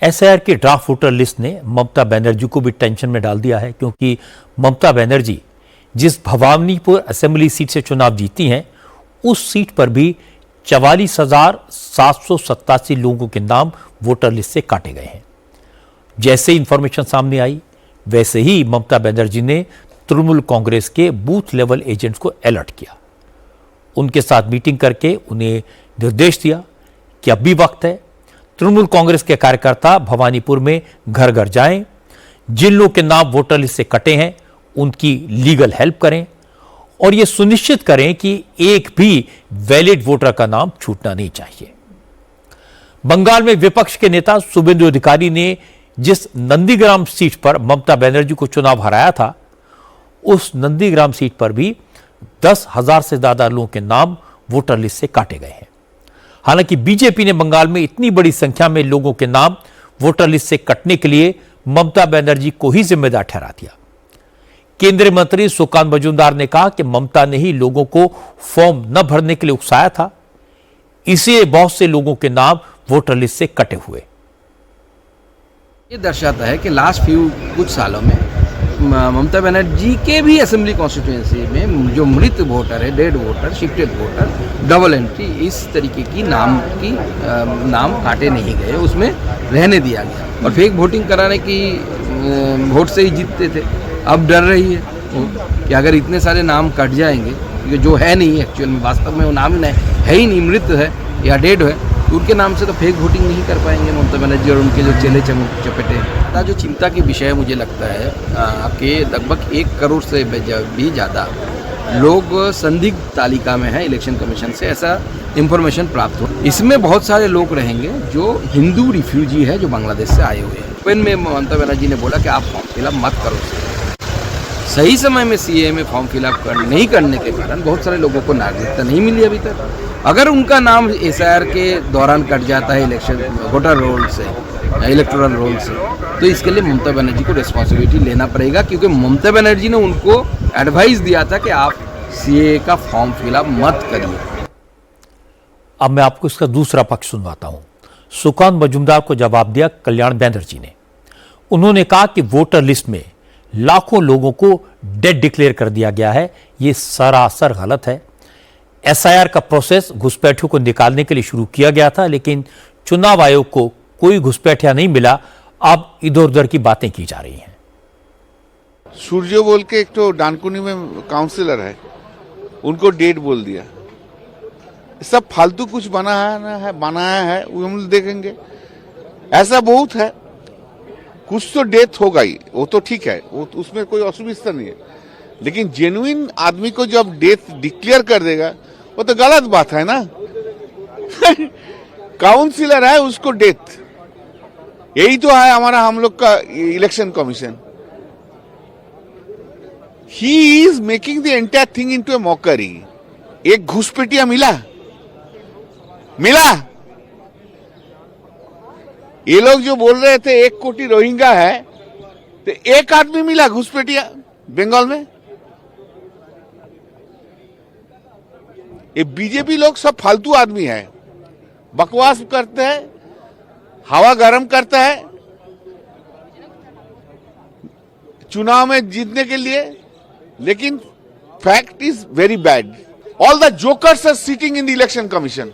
SIR की draft voter list ने ममता बनर्जी को भी टेंशन में डाल दिया है, क्योंकि ममता बनर्जी जिस भवानीपुर असेंबली सीट से चुनाव जीती हैं, उस सीट पर भी 44,787 लोगों के नाम वोटर लिस्ट से काटे गए हैं। जैसे इंफॉर्मेशन सामने आई, वैसे ही ममता बनर्जी ने तृणमूल कांग्रेस के बूथ लेवल एजेंट्स को अलर्ट किया। उनके साथ मीटिंग करके उन्हें निर्देश दिया कि अब भी वक्त है, तृणमूल कांग्रेस के कार्यकर्ता भवानीपुर में घर घर जाएं, जिन लोगों के नाम वोटर लिस्ट से कटे हैं उनकी लीगल हेल्प करें और यह सुनिश्चित करें कि एक भी वैलिड वोटर का नाम छूटना नहीं चाहिए। बंगाल में विपक्ष के नेता शुभेंदु अधिकारी ने जिस नंदीग्राम सीट पर ममता बनर्जी को चुनाव हराया था, उस नंदीग्राम सीट पर भी 10,000 से ज्यादा लोगों के नाम वोटर लिस्ट से काटे गए हैं। हालांकि बीजेपी ने बंगाल में इतनी बड़ी संख्या में लोगों के नाम वोटर लिस्ट से कटने के लिए ममता बनर्जी को ही जिम्मेदार ठहरा दिया। केंद्रीय मंत्री सुकांत मजूमदार ने कहा कि ममता ने ही लोगों को फॉर्म न भरने के लिए उकसाया था, इसलिए बहुत से लोगों के नाम वोटर लिस्ट से कटे हुए। ये दर्शाता है कि लास्ट कुछ सालों में ममता बनर्जी के भी असेंबली कॉन्स्टिट्यूएंसी में जो मृत वोटर है, dead voter, shifted voter, double entry, इस तरीके की नाम काटे नहीं गए, उसमें रहने दिया गया और फेक वोटिंग कराने की वोट से ही जीतते थे। अब डर रही है कि अगर इतने सारे नाम कट जाएंगे, क्योंकि जो है नहीं एक्चुअल में, वास्तव में वो नाम है ही नहीं, मृत है या डेड है, तो उनके नाम से तो फेक वोटिंग नहीं कर पाएंगे ममता बनर्जी और उनके जो चेले चपेटे। जो चिंता की विषय मुझे लगता है कि लगभग 1 करोड़ से भी ज़्यादा लोग संदिग्ध तालिका में हैं इलेक्शन कमीशन से, ऐसा इंफॉर्मेशन प्राप्त हो। इसमें बहुत सारे लोग रहेंगे जो हिंदू रिफ्यूजी है, जो बांग्लादेश से आए हुए हैं। ओपन में ममता बनर्जी ने बोला कि आप फॉर्म फिलअप मत करो। सही समय में सीए में फॉर्म फिलअप नहीं करने के कारण बहुत सारे लोगों को नागरिकता नहीं मिली अभी तक। अगर उनका नाम एसआईआर के दौरान कट जाता है इलेक्शन वोटर रोल से, इलेक्टोरल रोल से, तो इसके लिए ममता बनर्जी को रिस्पॉन्सिबिलिटी लेना पड़ेगा, क्योंकि ममता बनर्जी ने उनको एडवाइस दिया था कि आप सीए का फॉर्म फिलअप मत करिए। अब मैं आपको इसका दूसरा पक्ष सुनवाता हूं। सुकांत मजूमदार को जवाब दिया कल्याण बनर्जी ने। उन्होंने कहा कि वोटर लिस्ट में लाखों लोगों को डेड डिक्लेयर कर दिया गया है, यह सरासर गलत है। एसआईआर का प्रोसेस घुसपैठियों को निकालने के लिए शुरू किया गया था, लेकिन चुनाव आयोग को कोई घुसपैठिया नहीं मिला। अब इधर उधर की बातें की जा रही हैं। सूर्य बोल के एक तो डानकुनी में काउंसिलर है, उनको डेट बोल दिया। सब फालतू कुछ बनाया है वो हम देखेंगे। ऐसा बहुत है, कुछ तो डेथ होगा ही, वो तो ठीक है, वो तो उसमें कोई असुविधा नहीं है, लेकिन जेन्युइन आदमी को जब डेथ डिक्लेयर कर देगा वो तो गलत बात है ना। काउंसिलर है, उसको डेथ, यही तो है हमारा हम लोग का election commission. He is making the entire thing into A mockery. एक घुसपैठिया मिला। ये लोग जो बोल रहे थे 1 कोटी रोहिंग्या है, तो एक आदमी मिला घुसपैठिया बंगाल में। ये बीजेपी लोग सब फालतू आदमी है, बकवास करते हैं, हवा गर्म करता है चुनाव में जीतने के लिए, लेकिन fact is very bad. All the jokers are sitting in the election commission.